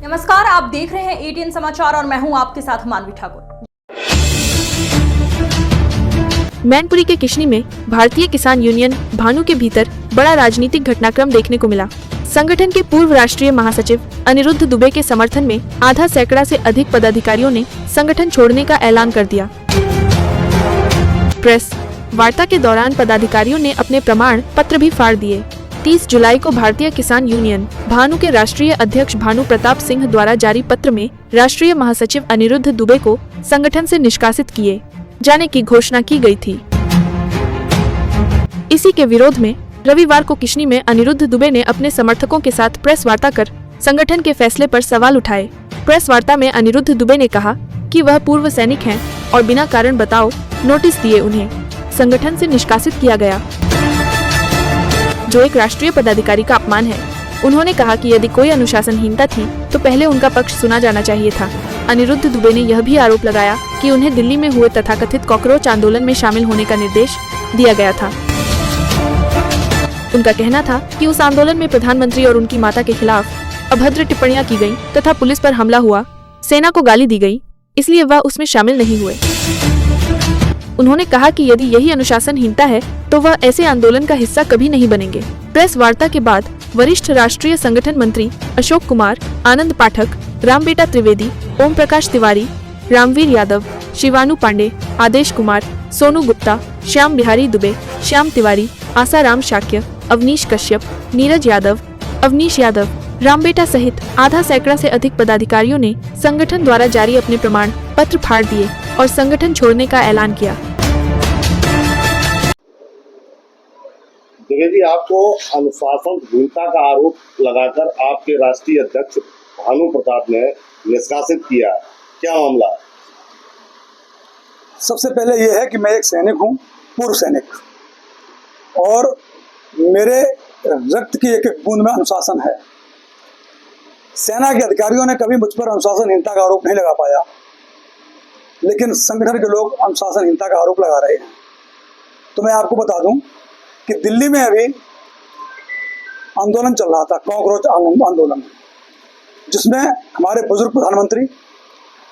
नमस्कार, आप देख रहे हैं एटीएन समाचार और मैं हूं आपके साथ मानवी ठाकुर। मैनपुरी के किशनी में भारतीय किसान यूनियन भानु के भीतर बड़ा राजनीतिक घटनाक्रम देखने को मिला। संगठन के पूर्व राष्ट्रीय महासचिव अनिरुद्ध दुबे के समर्थन में आधा सैकड़ा से अधिक पदाधिकारियों ने संगठन छोड़ने का ऐलान कर दिया। प्रेस वार्ता के दौरान पदाधिकारियों ने अपने प्रमाण पत्र भी फाड़ दिए। 30 जुलाई को भारतीय किसान यूनियन भानु के राष्ट्रीय अध्यक्ष भानु प्रताप सिंह द्वारा जारी पत्र में राष्ट्रीय महासचिव अनिरुद्ध दुबे को संगठन से निष्कासित किए जाने की घोषणा की गई थी। इसी के विरोध में रविवार को किशनी में अनिरुद्ध दुबे ने अपने समर्थकों के साथ प्रेस वार्ता कर संगठन के फैसले पर सवाल उठाए। प्रेस वार्ता में अनिरुद्ध दुबे ने कहा कि वह पूर्व सैनिक हैं और बिना कारण बताओ नोटिस दिए उन्हें संगठन से निष्कासित किया गया, जो एक राष्ट्रीय पदाधिकारी का अपमान है। उन्होंने कहा कि यदि कोई अनुशासनहीनता थी तो पहले उनका पक्ष सुना जाना चाहिए था। अनिरुद्ध दुबे ने यह भी आरोप लगाया कि उन्हें दिल्ली में हुए तथाकथित कॉकरोच आंदोलन में शामिल होने का निर्देश दिया गया था। उनका कहना था कि उस आंदोलन में प्रधानमंत्री और उनकी माता के खिलाफ अभद्र टिप्पणियां की गईं तथा पुलिस पर हमला हुआ, सेना को गाली दी गई, इसलिए वह उसमें शामिल नहीं हुए। उन्होंने कहा कि यदि यही अनुशासनहीनता है तो वह ऐसे आंदोलन का हिस्सा कभी नहीं बनेंगे। प्रेस वार्ता के बाद वरिष्ठ राष्ट्रीय संगठन मंत्री अशोक कुमार, आनंद पाठक, रामबेटा त्रिवेदी, ओम प्रकाश तिवारी, रामवीर यादव, शिवानु पांडे, आदेश कुमार, सोनू गुप्ता, श्याम बिहारी दुबे, श्याम तिवारी, आसाराम शाक्य, अवनीश कश्यप, नीरज यादव, अवनीश यादव, रामबेटा सहित आधा सैकड़ा से अधिक पदाधिकारियों ने संगठन द्वारा जारी अपने प्रमाण पत्र फाड़ दिए और संगठन छोड़ने का ऐलान किया। द्विवेदी, आपको अनुशासनहीनता का आरोप लगाकर आपके राष्ट्रीय अध्यक्ष भानु प्रताप ने निष्कासित किया, क्या मामला है? सबसे पहले यह है कि मैं एक सैनिक हूं, पूर्व सैनिक, और मेरे रक्त की एक एक बूंद में अनुशासन है। सेना के अधिकारियों ने कभी मुझ पर अनुशासनहीनता का आरोप नहीं लगा पाया, लेकिन संगठन के लोग अनुशासनहीनता का आरोप लगा रहे हैं। तो मैं आपको बता दूं कि दिल्ली में अभी आंदोलन चल रहा था, कॉकरोच आंदोलन, जिसमें हमारे बुजुर्ग प्रधानमंत्री,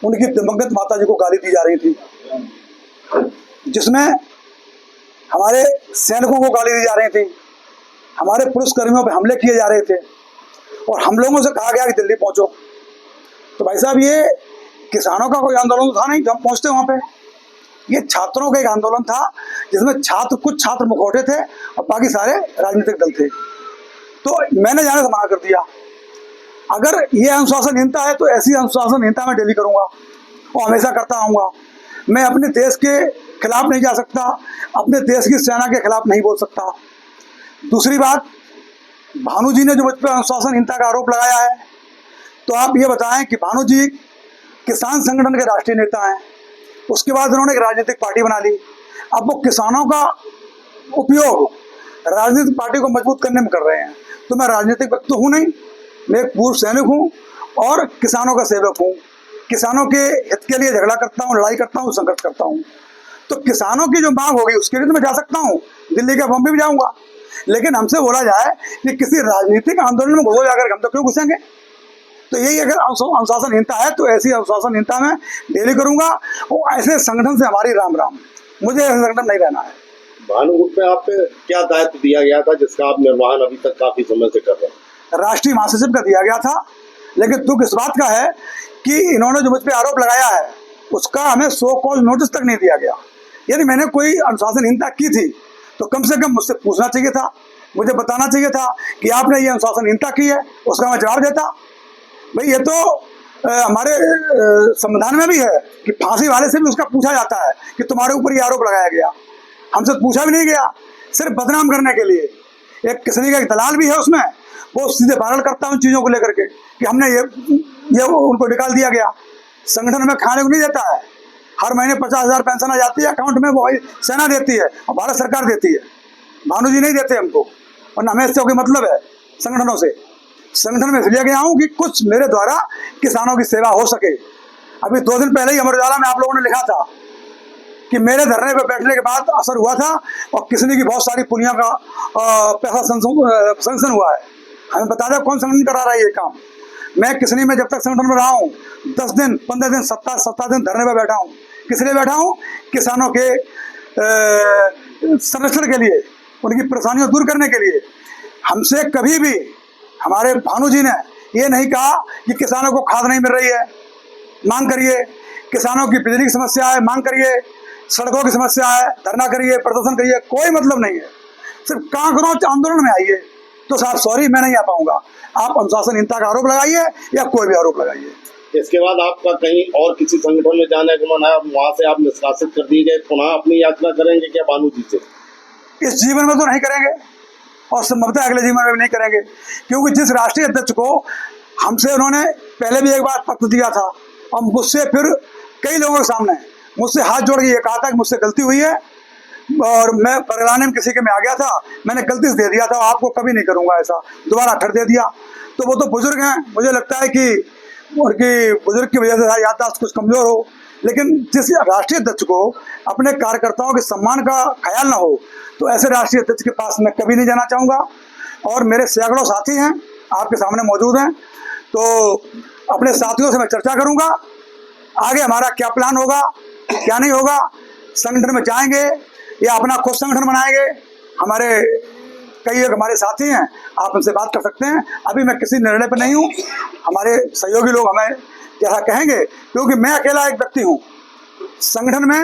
उनकी दिवंगत माता जी को गाली दी जा रही थी, जिसमें हमारे सैनिकों को गाली दी जा रही थी, हमारे पुलिसकर्मियों पर हमले किए जा रहे थे और हम लोगों से कहा गया कि दिल्ली पहुंचो। तो भाई साहब, ये किसानों का कोई आंदोलन था नहीं, हम पहुंचते वहां पे। ये छात्रों का एक आंदोलन था जिसमें कुछ छात्र मुखौटे थे और बाकी सारे राजनीतिक दल थे। तो मैंने जाने से मना कर दिया। अगर ये अनुशासनहीनता है तो ऐसी अनुशासनहीनता मैं डेली करूंगा और हमेशा करता आऊंगा। मैं अपने देश के खिलाफ नहीं जा सकता, अपने देश की सेना के खिलाफ नहीं बोल सकता। दूसरी बात, भानु जी ने जो मुझ पर अनुशासनहीनता का आरोप लगाया है, तो आप ये बताएं कि भानु जी किसान संगठन के राष्ट्रीय नेता हैं, उसके बाद उन्होंने एक राजनीतिक पार्टी बना ली। अब वो किसानों का उपयोग राजनीतिक पार्टी को मजबूत करने में कर रहे हैं। तो मैं राजनीतिक व्यक्ति हूँ नहीं, मैं एक पूर्व सैनिक हूँ और किसानों का सेवक हूँ। किसानों के हित के लिए झगड़ा करता हूँ, लड़ाई करता हूँ, संघर्ष करता हूँ। तो किसानों की जो मांग होगी उसके लिए तो मैं जा सकता हूँ, दिल्ली के बॉम्बे भी जाऊँगा, लेकिन हमसे बोला जाए कि किसी राजनीतिक आंदोलन में घुसो जाकर, हम तो क्यों घुसेंगे? तो यही अगर अनुशासनहीनता है तो ऐसी अनुशासनहीनता मैं डेली करूंगा और ऐसे संगठन से हमारी राम राम। मुझे ऐसे संगठन नहीं रहना है। भानु ग्रुप में आप पे क्या दायित्व दिया गया था जिसका आप निर्वहन अभी तक काफी समय से कर रहे हैं? राष्ट्रीय महासचिव का दिया गया था, लेकिन दुख इस बात का है कि इन्होंने जो मुझ पर आरोप लगाया है उसका हमें सो कॉल नोटिस तक नहीं दिया गया। यदि मैंने कोई अनुशासनहीनता की थी तो कम से कम मुझसे पूछना चाहिए था, मुझे बताना चाहिए था कि आपने ये अनुशासनहीनता की है, उसका मैं जवाब देता। भाई, ये तो हमारे संविधान में भी है कि फांसी वाले से भी उसका पूछा जाता है कि तुम्हारे ऊपर ये आरोप लगाया गया। हमसे पूछा भी नहीं गया, सिर्फ बदनाम करने के लिए। एक किसी का एक दलाल भी है उसमें, वो सीधे वायरल करता है उन चीज़ों को लेकर के कि हमने ये उनको निकाल दिया गया। संगठन में खाने को नहीं देता है, हर महीने 50,000 पेंशन आ जाती है अकाउंट में, वो सेना देती है और भारत सरकार देती है, भानु जी नहीं देते हमको। और न हमें इससे कोई मतलब है संगठनों से। संगठन में इसलिए गया हूँ कि कुछ मेरे द्वारा किसानों की सेवा हो सके। अभी 2 दिन पहले ही अमर उजाला में आप लोगों ने लिखा था कि मेरे धरने पर बैठने के बाद असर हुआ था और किसने की बहुत सारी पुलिया का पैसा सैंक्शन हुआ है। हमें बता दें कौन संगठन करा रहा है ये काम। मैं किसनी में जब तक संगठन में रहा हूँ 10 दिन 15 दिन 17 दिन धरने पर बैठा हूँ। किस लिए बैठा हूँ? किसानों के संरक्षण के लिए, उनकी परेशानियां दूर करने के लिए। हमसे कभी भी हमारे भानु जी ने ये नहीं कहा कि किसानों को खाद नहीं मिल रही है, मांग करिए, किसानों की बिजली की समस्या है, मांग करिए, सड़कों की समस्या है, धरना करिए, प्रदर्शन करिए, कोई मतलब नहीं है। सिर्फ कांकरोच आंदोलन में आइए तो साहब सॉरी मैं नहीं आ पाऊंगा। आप अनुशासनहीनता का आरोप लगाइए या कोई भी आरोप लगाइए। इसके बाद आपका कहीं और किसी संगठन में जाने का मन है, वहां से आप निष्कासित कर दिए गए, पुनः अपनी यात्रा करेंगे क्या भानु जी से? इस जीवन में तो नहीं करेंगे और संभवतः अगले जीवन में भी नहीं करेंगे, क्योंकि जिस राष्ट्रीय अध्यक्ष को हमसे उन्होंने पहले भी एक बार पत्र दिया था और मुझसे फिर कई लोगों के सामने मुझसे हाथ जोड़ के ये कहा था कि मुझसे गलती हुई है और मैं पगलाने में किसी के में आ गया था, मैंने गलती से दे दिया था, आपको कभी नहीं करूंगा ऐसा, दोबारा फिर दे दिया। तो वो तो बुजुर्ग हैं, मुझे लगता है कि उनकी बुजुर्ग की वजह से याददाश्त कुछ कमजोर हो, लेकिन जिस राष्ट्रीय अध्यक्ष को अपने कार्यकर्ताओं के सम्मान का ख्याल ना हो तो ऐसे राष्ट्रीय अध्यक्ष के पास मैं कभी नहीं जाना चाहूँगा। और मेरे सैकड़ों साथी हैं आपके सामने मौजूद हैं, तो अपने साथियों से मैं चर्चा करूँगा आगे हमारा क्या प्लान होगा क्या नहीं होगा। संगठन में जाएंगे या अपना खुद संगठन बनाएंगे, हमारे कई एक हमारे साथी हैं, आप उनसे बात कर सकते हैं। अभी मैं किसी निर्णय पर नहीं हूँ, हमारे सहयोगी लोग हमें जैसा कहेंगे, क्योंकि मैं अकेला एक व्यक्ति हूँ संगठन में।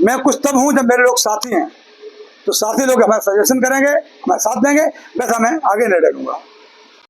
मैं कुछ तब हूँ जब मेरे लोग साथी हैं, तो साथी लोग हमें सजेशन करेंगे, हमें साथ देंगे, वैसा मैं आगे निर्णय लूँगा।